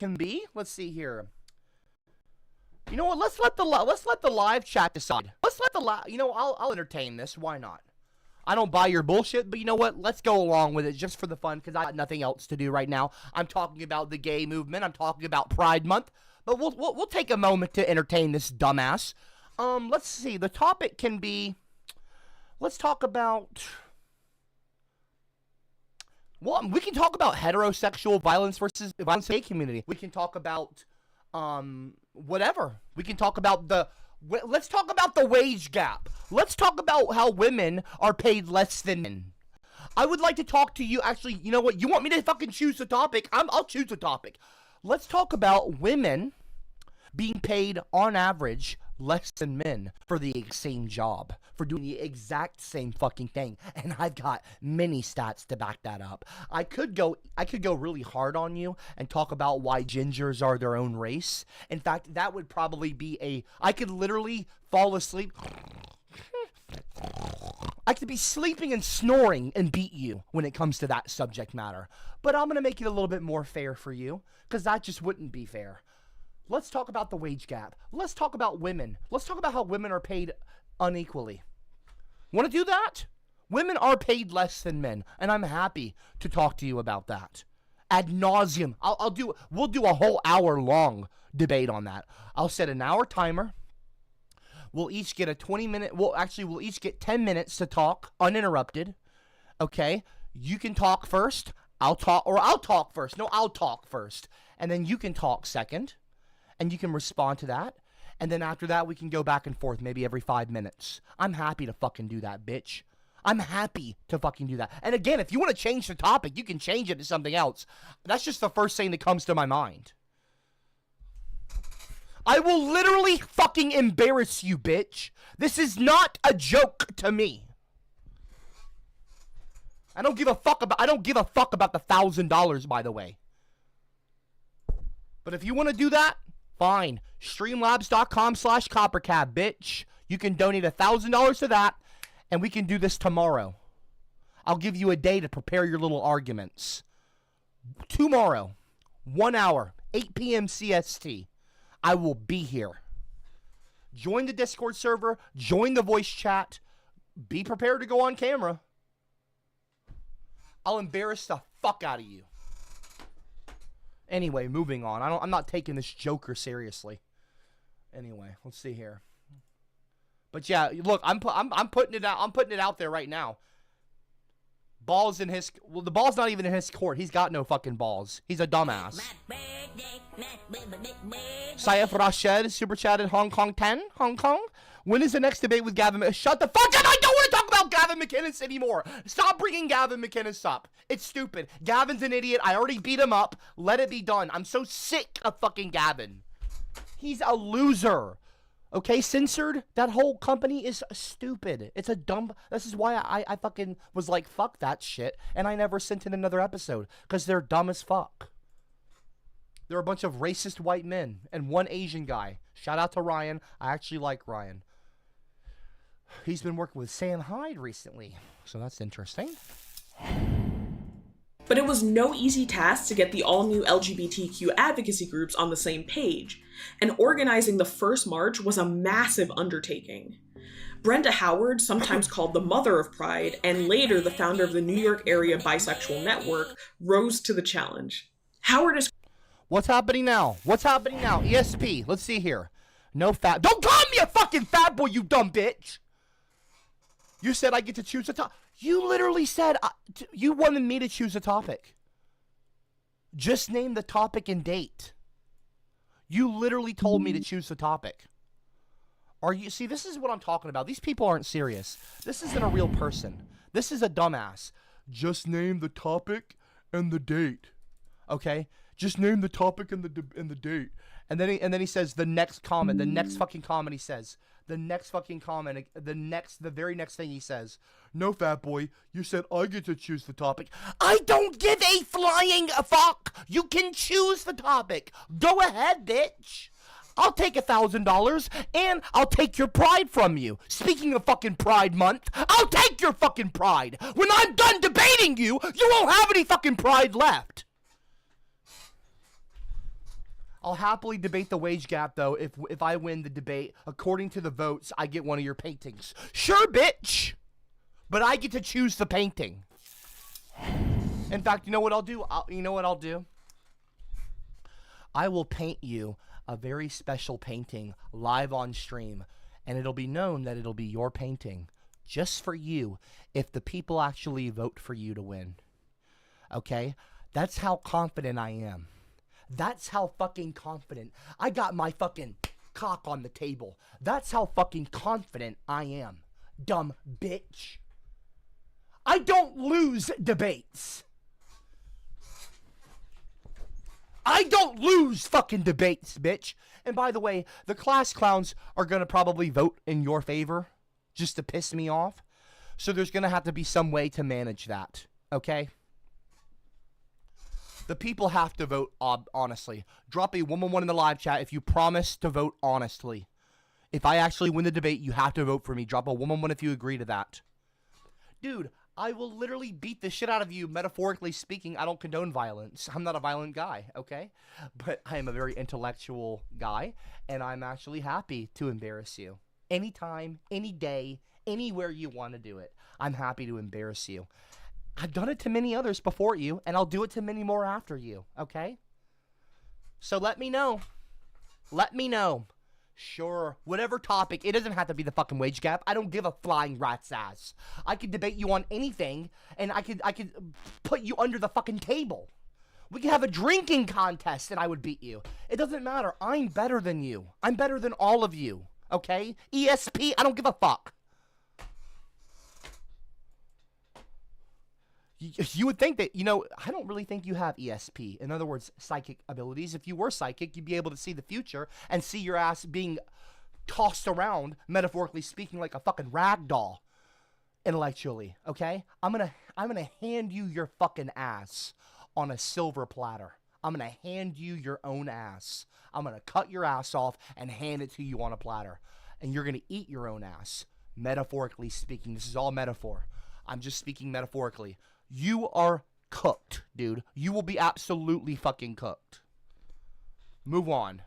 can be. Let's see here. You know what? Let's let the live chat decide. Let's let the you know, I'll entertain this. Why not? I don't buy your bullshit, but you know what? Let's go along with it just for the fun, because I got nothing else to do right now. I'm talking about the gay movement. I'm talking about Pride Month. But we'll take a moment to entertain this dumbass. Let's see. The topic can be. Let's talk about. Well, we can talk about heterosexual violence versus violence in the gay community. We can talk about whatever. We can talk about let's talk about the wage gap. Let's talk about how women are paid less than men. I would like to talk to you. Actually, you know what? You want me to fucking choose the topic? I'll choose the topic. Let's talk about women being paid on average less than men for the same job, for doing the exact same fucking thing. And I've got many stats to back that up. I could go really hard on you and talk about why gingers are their own race. In fact, that would probably be I could literally fall asleep. I could be sleeping and snoring and beat you when it comes to that subject matter. But I'm going to make it a little bit more fair for you, because that just wouldn't be fair. Let's talk about the wage gap. Let's talk about women. Let's talk about how women are paid unequally. Want to do that? Women are paid less than men, and I'm happy to talk to you about that. Ad nauseum. We'll do a whole hour-long debate on that. I'll set an hour timer. We'll each get a 20-minute, we'll each get 10 minutes to talk uninterrupted. Okay? You can talk first. I'll talk first. No, I'll talk first. And then you can talk second. And you can respond to that. And then after that, we can go back and forth maybe every 5 minutes. I'm happy to fucking do that, bitch. I'm happy to fucking do that. And again, if you want to change the topic, you can change it to something else. That's just the first thing that comes to my mind. I will literally fucking embarrass you, bitch. This is not a joke to me. I don't give a fuck about the $1,000, by the way. But if you want to do that, fine. Streamlabs.com/CopperCab, bitch. You can donate $1,000 to that, and we can do this tomorrow. I'll give you a day to prepare your little arguments. Tomorrow, 1 hour, 8 p.m. CST. I will be here. Join the Discord server. Join the voice chat. Be prepared to go on camera. I'll embarrass the fuck out of you. Anyway, moving on. I'm not taking this joker seriously. Anyway, let's see here. But yeah, look, I'm putting it out. I'm putting it out there right now. Ball's in his. Well, the ball's not even in his court. He's got no fucking balls. He's a dumbass. Saif Rashid super chatted Hong Kong 10. Hong Kong. When is the next debate with Gavin? Shut the fuck up! I don't want to talk about Gavin McInnes anymore. Stop bringing Gavin McInnes up. It's stupid. Gavin's an idiot. I already beat him up. Let it be done. I'm so sick of fucking Gavin. He's a loser. Okay, censored. That whole company is stupid. It's a dumb. This is why I fucking was like, fuck that shit. And I never sent in another episode. Because they're dumb as fuck. They're a bunch of racist white men. And one Asian guy. Shout out to Ryan. I actually like Ryan. He's been working with Sam Hyde recently. So that's interesting. But it was no easy task to get the all-new LGBTQ advocacy groups on the same page, and organizing the first march was a massive undertaking. Brenda Howard, sometimes called the mother of Pride, and later the founder of the New York Area Bisexual Network, rose to the challenge. Howard is... What's happening now? What's happening now? ESP, let's see here. No fat... Don't call me a fucking fat boy, you dumb bitch! You said I get to choose a topic. You literally said you wanted me to choose a topic. Just name the topic and date. You literally told me to choose the topic. See, this is what I'm talking about. These people aren't serious. This isn't a real person. This is a dumbass. Just name the topic and the date. Okay? Just name the topic and the date. And then he says the next comment. The next fucking comment he says. The next fucking comment. The very next thing he says. No, fat boy. You said I get to choose the topic. I don't give a flying fuck. You can choose the topic. Go ahead, bitch. I'll take $1,000 and I'll take your pride from you. Speaking of fucking Pride Month, I'll take your fucking pride. When I'm done debating you, you won't have any fucking pride left. I'll happily debate the wage gap, though, if I win the debate. According to the votes, I get one of your paintings. Sure, bitch! But I get to choose the painting. In fact, you know what I'll do? I will paint you a very special painting live on stream, and it'll be known that it'll be your painting, just for you, if the people actually vote for you to win. Okay? That's how confident I am. That's how fucking confident. I got my fucking cock on the table. That's how fucking confident I am. Dumb bitch. I don't lose debates. I don't lose fucking debates, bitch. And by the way, the class clowns are gonna probably vote in your favor just to piss me off. So there's gonna have to be some way to manage that, okay? The people have to vote honestly. Drop a 111 in the live chat if you promise to vote honestly. If I actually win the debate, you have to vote for me. Drop a 111 if you agree to that. Dude, I will literally beat the shit out of you, metaphorically speaking. I don't condone violence. I'm not a violent guy, okay? But I am a very intellectual guy, and I'm actually happy to embarrass you. Anytime, any day, anywhere you want to do it, I'm happy to embarrass you. I've done it to many others before you, and I'll do it to many more after you, okay? So let me know. Let me know. Sure, whatever topic. It doesn't have to be the fucking wage gap. I don't give a flying rat's ass. I could debate you on anything, and I could put you under the fucking table. We could have a drinking contest, and I would beat you. It doesn't matter. I'm better than you. I'm better than all of you, okay? ESP, I don't give a fuck. You would think that, I don't really think you have ESP. In other words, psychic abilities. If you were psychic, you'd be able to see the future and see your ass being tossed around, metaphorically speaking, like a fucking rag doll, intellectually, okay? I'm gonna hand you your fucking ass on a silver platter. I'm gonna hand you your own ass. I'm gonna cut your ass off and hand it to you on a platter. And you're gonna eat your own ass, metaphorically speaking. This is all metaphor. I'm just speaking metaphorically. You are cooked, dude. You will be absolutely fucking cooked. Move on.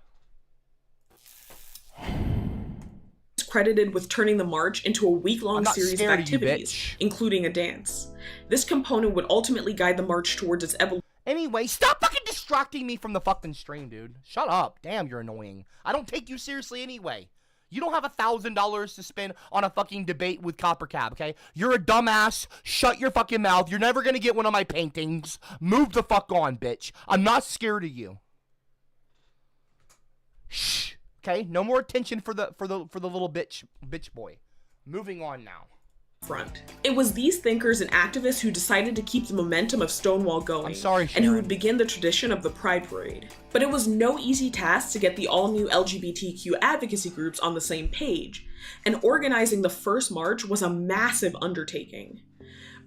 Is credited with turning the march into a week-long series of activities, including a dance. This component would ultimately guide the march towards its evolution. Anyway, stop fucking distracting me from the fucking stream, dude. Shut up. Damn, you're annoying. I don't take you seriously anyway. You don't have $1,000 to spend on a fucking debate with CopperCab, okay? You're a dumbass. Shut your fucking mouth. You're never gonna get one of my paintings. Move the fuck on, bitch. I'm not scared of you. Shh. Okay? No more attention for the little bitch boy. Moving on now. Front. It was these thinkers and activists who decided to keep the momentum of Stonewall going, and who would begin the tradition of the Pride Parade. But it was no easy task to get the all-new LGBTQ advocacy groups on the same page, and organizing the first march was a massive undertaking.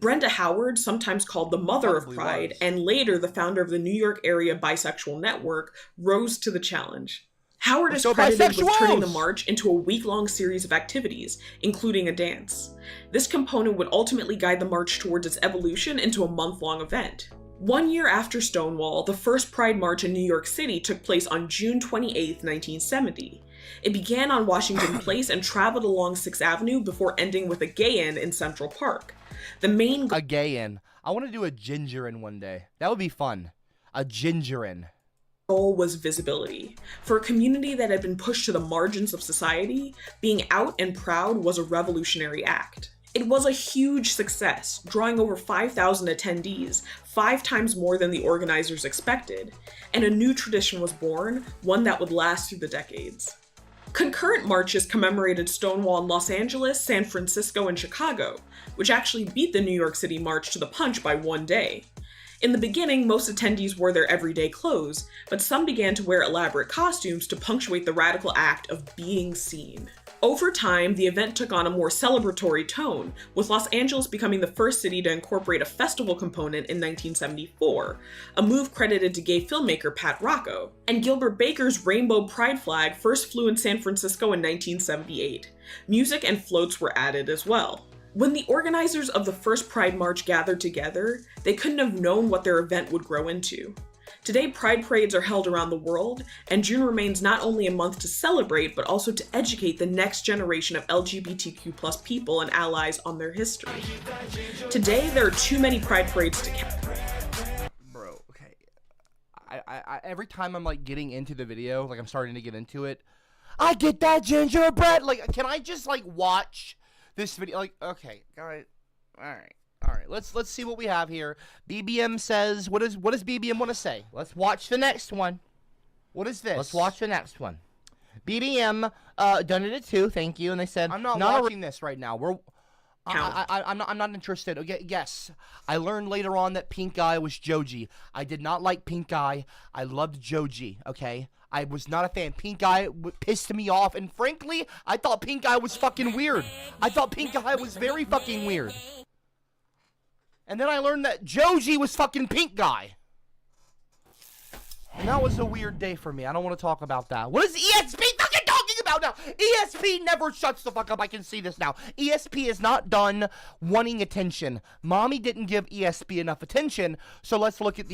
Brenda Howard, sometimes called the mother of Pride, and later the founder of the New York area bisexual network, rose to the challenge. Howard is credited with turning the march into a week-long series of activities, including a dance. This component would ultimately guide the march towards its evolution into a month-long event. 1 year after Stonewall, the first Pride March in New York City took place on June 28, 1970. It began on Washington Place and traveled along 6th Avenue before ending with a gay-in in Central Park. The main a gay-in. I want to do a ginger-in one day. That would be fun. A ginger-in. Goal was visibility. For a community that had been pushed to the margins of society, being out and proud was a revolutionary act. It was a huge success, drawing over 5,000 attendees, 5 times more than the organizers expected, and a new tradition was born, one that would last through the decades. Concurrent marches commemorated Stonewall in Los Angeles, San Francisco, and Chicago, which actually beat the New York City March to the punch by 1 day. In the beginning, most attendees wore their everyday clothes, but some began to wear elaborate costumes to punctuate the radical act of being seen. Over time, the event took on a more celebratory tone, with Los Angeles becoming the first city to incorporate a festival component in 1974, a move credited to gay filmmaker Pat Rocco. And Gilbert Baker's rainbow pride flag first flew in San Francisco in 1978. Music and floats were added as well. When the organizers of the first Pride March gathered together, they couldn't have known what their event would grow into. Today, Pride parades are held around the world, and June remains not only a month to celebrate, but also to educate the next generation of LGBTQ plus people and allies on their history. Today, there are too many Pride parades to count. Bro, okay. I every time I'm like getting into the video, like I'm starting to get into it, I get that gingerbread. Like, can I just like watch this video? Like, okay, guys, all right. All right, let's see what we have here. BBM says, what does BBM want to say? Let's watch the next one. What is this? Let's watch the next one. BBM done it at 2, thank you. And they said, I'm not watching this right now. I'm not interested. Okay, yes, I learned later on that Pink Eye was Joji. I did not like Pink Eye. I loved Joji. Okay, I was not a fan. Pink Eye pissed me off, and frankly, I thought Pink Eye was fucking weird. I thought Pink Eye was very fucking weird. And then I learned that Joji was fucking Pink Guy. And that was a weird day for me. I don't want to talk about that. What is ESP fucking talking about now? ESP never shuts the fuck up. I can see this now. ESP is not done wanting attention. Mommy didn't give ESP enough attention. So let's look at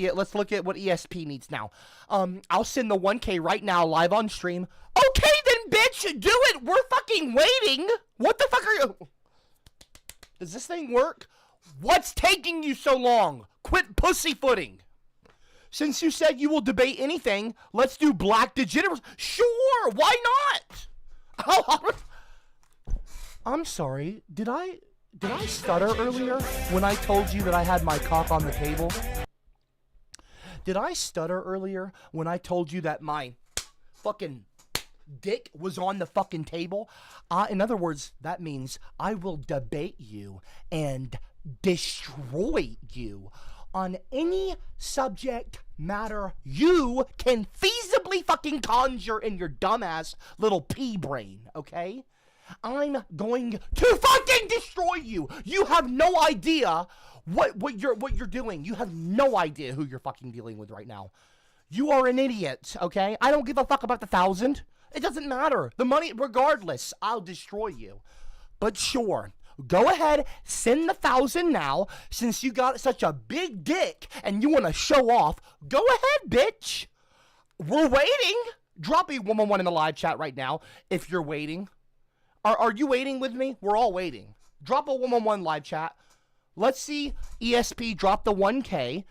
what ESP needs now. I'll send the 1K right now live on stream. Okay then, bitch, do it. We're fucking waiting. What the fuck are you? Does this thing work? What's taking you so long? Quit pussyfooting. Since you said you will debate anything, let's do black degeneracy. Sure, why not? I'm sorry. Did I stutter earlier when I told you that I had my cock on the table? Did I stutter earlier when I told you that my fucking dick was on the fucking table? In other words, that means I will debate you and destroy you on any subject matter you can feasibly fucking conjure in your dumbass little pea brain, okay? I'm going to fucking destroy you. You have no idea what you're doing. You have no idea who you're fucking dealing with right now. You are an idiot, okay? I don't give a fuck about the 1,000. It doesn't matter. The money, regardless, I'll destroy you. But sure, go ahead, send the 1,000 now, since you got such a big dick and you want to show off. Go ahead, bitch. We're waiting. Drop a 111 in the live chat right now if you're waiting. Are you waiting with me? We're all waiting. Drop a 111 live chat. Let's see ESP drop the 1K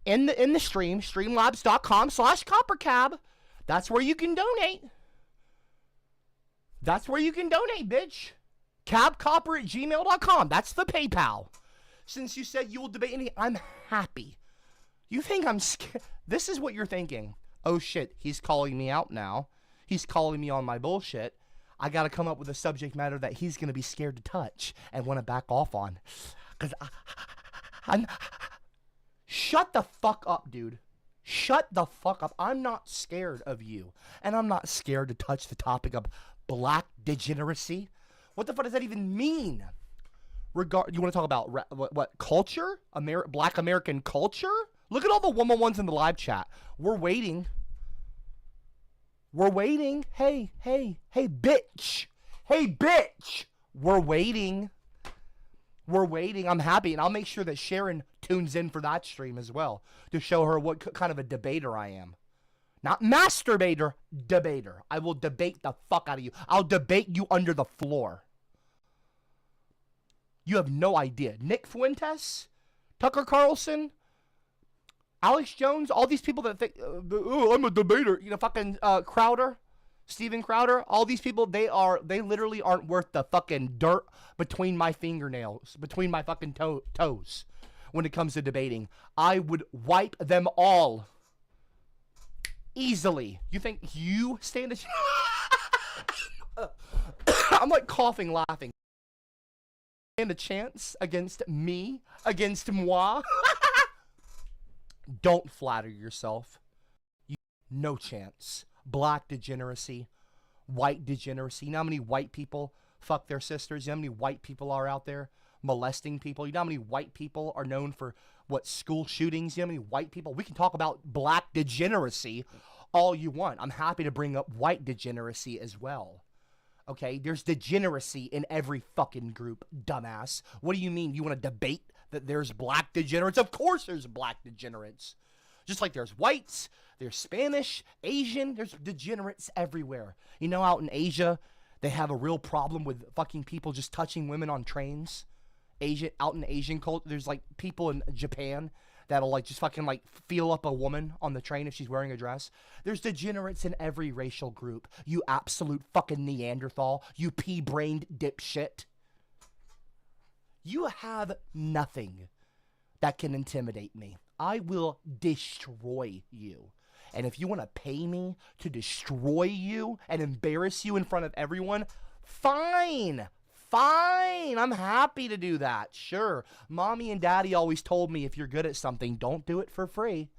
in the stream, streamlabs.com/CopperCab. That's where you can donate. That's where you can donate, bitch. cabcopper@gmail.com. That's the PayPal. Since you said you will debate any, I'm happy. You think I'm scared? This is what you're thinking. Oh shit, he's calling me out now. He's calling me on my bullshit. I gotta come up with a subject matter that he's gonna be scared to touch and want to back off on. Cause I'm. Shut the fuck up, dude. Shut the fuck up. I'm not scared of you, and I'm not scared to touch the topic of black degeneracy. What the fuck does that even mean? You want to talk about what culture? Black American culture? Look at all the 111s in the live chat. We're waiting. We're waiting. Hey, bitch. Hey, bitch. We're waiting. We're waiting. I'm happy, and I'll make sure that Sharon tunes in for that stream as well to show her what kind of a debater I am. Not masturbator, debater. I will debate the fuck out of you. I'll debate you under the floor. You have no idea. Nick Fuentes, Tucker Carlson, Alex Jones, all these people that think, oh, I'm a debater. You know, fucking Crowder, Steven Crowder, all these people, they literally aren't worth the fucking dirt between my fingernails, between my fucking toes when it comes to debating. I would wipe them all. Easily. You think you stand a I'm like coughing, laughing. Stand a chance against me? Against moi? Don't flatter yourself. No chance. Black degeneracy. White degeneracy. You know how many white people fuck their sisters? You know how many white people are out there molesting people? You know how many white people are known for what, school shootings? You know how many white people? We can talk about black degeneracy all you want. I'm happy to bring up white degeneracy as well. Okay, there's degeneracy in every fucking group, dumbass. What do you mean? You want to debate that there's black degenerates? Of course there's black degenerates. Just like there's whites, there's Spanish, Asian, there's degenerates everywhere. You know, out in Asia, they have a real problem with fucking people just touching women on trains. Out in Asian culture, there's like people in Japan that'll like just fucking like feel up a woman on the train if she's wearing a dress. There's degenerates in every racial group. You absolute fucking Neanderthal. You pea-brained dipshit. You have nothing that can intimidate me. I will destroy you. And if you want to pay me to destroy you and embarrass you in front of everyone, fine. Fine. I'm happy to do that. Sure. Mommy and daddy always told me if you're good at something, don't do it for free.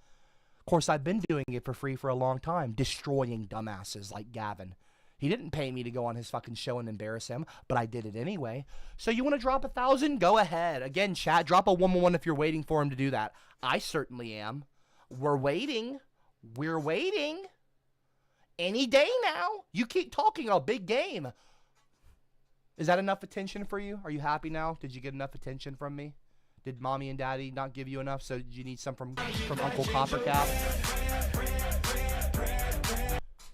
Of course, I've been doing it for free for a long time, destroying dumbasses like Gavin. He didn't pay me to go on his fucking show and embarrass him, but I did it anyway. So you want to drop 1,000? Go ahead. Again, chat, drop a 111 if you're waiting for him to do that. I certainly am. We're waiting. We're waiting. Any day now. You keep talking a big game. Is that enough attention for you? Are you happy now? Did you get enough attention from me? Did mommy and daddy not give you enough? So did you need some from Uncle CopperCab?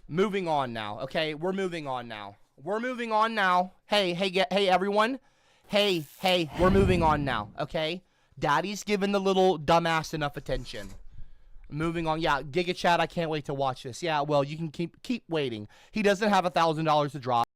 Moving on now, okay? We're moving on now. We're moving on now. Hey, everyone. Hey, we're moving on now, okay? Daddy's giving the little dumbass enough attention. Moving on. Yeah, Giga Chat, I can't wait to watch this. Yeah, well, you can keep waiting. He doesn't have $1,000 to drop.